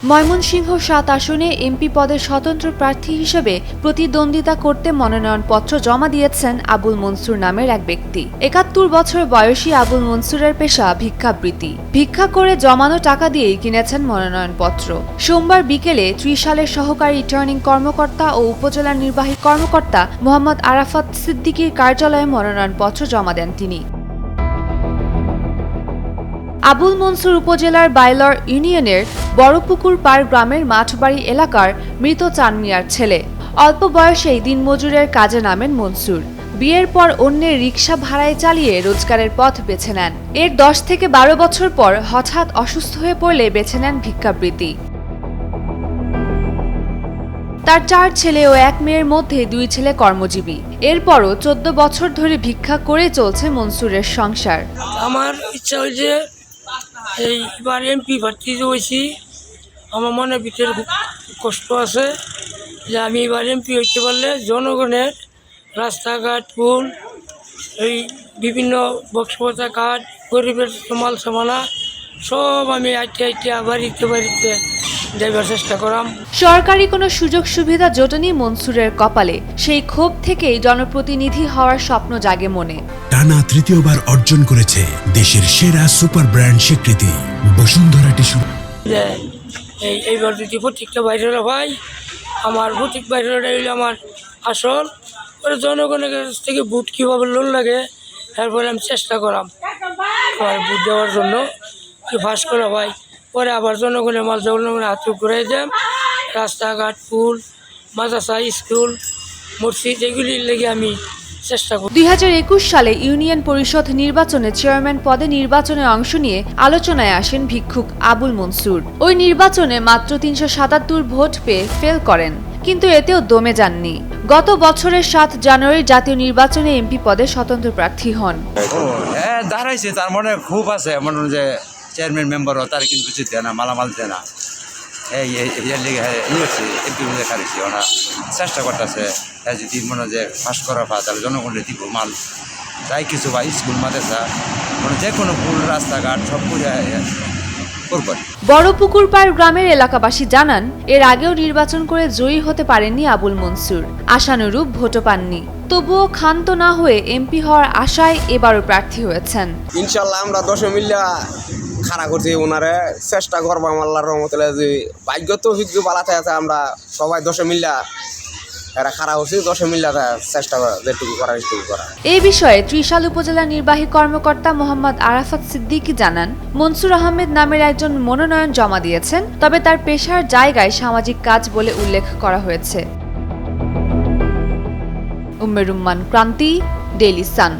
ময়মনসিংহ ৭ আসনে এমপি পদের স্বতন্ত্র প্রার্থী হিসেবে প্রতিদ্বন্দ্বিতা করতে মনোনয়নপত্র জমা দিয়েছেন আবুল মনসুর নামের এক ব্যক্তি। ৭১ বছর বয়সী আবুল মনসুরের পেশা ভিক্ষাবৃত্তি। ভিক্ষা করে জমানো টাকা দিয়েই কিনেছেন মনোনয়নপত্র। সোমবার বিকেলে ত্রিশালের সহকারী রিটার্নিং কর্মকর্তা ও উপজেলা নির্বাহী কর্মকর্তা মোহাম্মদ আরাফাত সিদ্দিকীর কার্যালয়ে মনোনয়নপত্র জমা দেন তিনি। আবুল মনসুর উপজেলার বাইলর ইউনিয়নের বড়পুকুর পাড় গ্রামের মাঠবাড়ি এলাকার মৃত চান মিয়ার ছেলে। অল্প বয়সেই দিনমজুরের কাজে নামেন মনসুর। বিয়ের পর অন্যের রিকশা ভাড়ায় চালিয়ে রোজগারের পথ বেছে নেন। এর ১০ থেকে ১২ বছর পর হঠাৎ অসুস্থ হয়ে পড়লে বেছে নেন ভিক্ষাবৃত্তি। তার ৪ ছেলে ও ১ মেয়ের মধ্যে ২ ছেলে কর্মজীবী। এরপরও ১৪ বছর ধরে ভিক্ষা করে চলছে মনসুরের সংসার। আমার ইচ্ছা হয়েছে এইবার এমপি প্রার্থী হয়েছি, আমার মনের ভিতরে খুব কষ্ট আছে যে আমি এবার এমপি হইতে পারলে জনগণের রাস্তাঘাট, পুল, এই বিভিন্ন বক্সপতা কাঠ, গরিবের মাল সামানা সব আমি আইতে বাড়িতে যাইবার চেষ্টা করাম। সরকারি কোনো সুযোগ সুবিধা জোটেনি মনসুরের কপালে। সেই ক্ষোভ থেকেই জনপ্রতিনিধি হওয়ার স্বপ্ন জাগে মনে। টানা তৃতীয়বার অর্জন করেছে দেশের সেরা সুপার ব্র্যান্ড স্বীকৃতি বসুন্ধরা টিস্যু। এইবার যদি প্রত্যেকটা বাইরেরা হয়, আমার প্রত্যেক বাইরেটা হইলে আমার আসল পরে জনগণের কাছ থেকে ভোট কীভাবে লোন লাগে তারপরে আমি চেষ্টা করাম ভোট দেওয়ার জন্য কি ফাঁস করা হয়। পরে আবার জনগণের মাল জনগণের হাতে ঘুরে যাম। রাস্তাঘাট, পুল, মাদ্রাসা, স্কুল, মসজিদ এগুলির লেগে আমি চেষ্টা করি। ২০২১ সালে ইউনিয়ন পরিষদ নির্বাচনে চেয়ারম্যান পদে নির্বাচনে অংশ নিয়ে আলোচনায় আসেন ভিক্ষুক আবুল মনসুর। ওই নির্বাচনে মাত্র ৩৭৭ ভোট পেয়ে ফেল করেন, কিন্তু এতেও দমে যাননি। গত বছরের ৭ জানুয়ারি জাতীয় নির্বাচনে এমপি পদে স্বতন্ত্র প্রার্থী হন। দাঁড়াইছে, তার মনে খুব আছে, মনে যে চেয়ারম্যান মেম্বারও তার কিন্তু কিছু দেয় না, মালামাল দেয় না। এমপি খারিছি ওরা চেষ্টা করতেছে যদি মনে যে ফাঁস করা পা তাহলে জনগণের দিব মাল তাই কিছু বা স্কুল মাদ্রাসা মানে যে কোনো পুল রাস্তাঘাট সব করবেন। বড়পুকুর পাড় গ্রামের এলাকাবাসী জানান, এর আগেও নির্বাচন করে জয়ী হতে পারেননি আবুল মনসুর। আশানুরূপ ভোটও পাননি। তবুও ক্ষান্ত না হয়ে এমপি হওয়ার আশায় এবারও প্রার্থী হয়েছেন। ইনশাল্লাহ আমরা ১০ মিল্লা খাড়া করছি, ওনারে চেষ্টা করবো আল্লাহর রহমতে। যে ভাগ্য তো হিজ্ঞ পালাতে আছে, আমরা সবাই ১০ মিল্লা এরা খাড়া করছি, ১০ মিল্লা চেষ্টা করা যেটুকু করার একটুকু করা। এই বিষয়ে ত্রিশাল উপজেলা নির্বাহী কর্মকর্তা মোহাম্মদ আরাফাত সিদ্দিকী জানান, মনসুর আহমেদ নামের একজন মনোনয়ন জমা দিয়েছেন, তবে তার পেশার জায়গায় সামাজিক কাজ বলে উল্লেখ করা হয়েছে। উম্মে রুম্মান, ক্রান্তি, ডেইলি সান।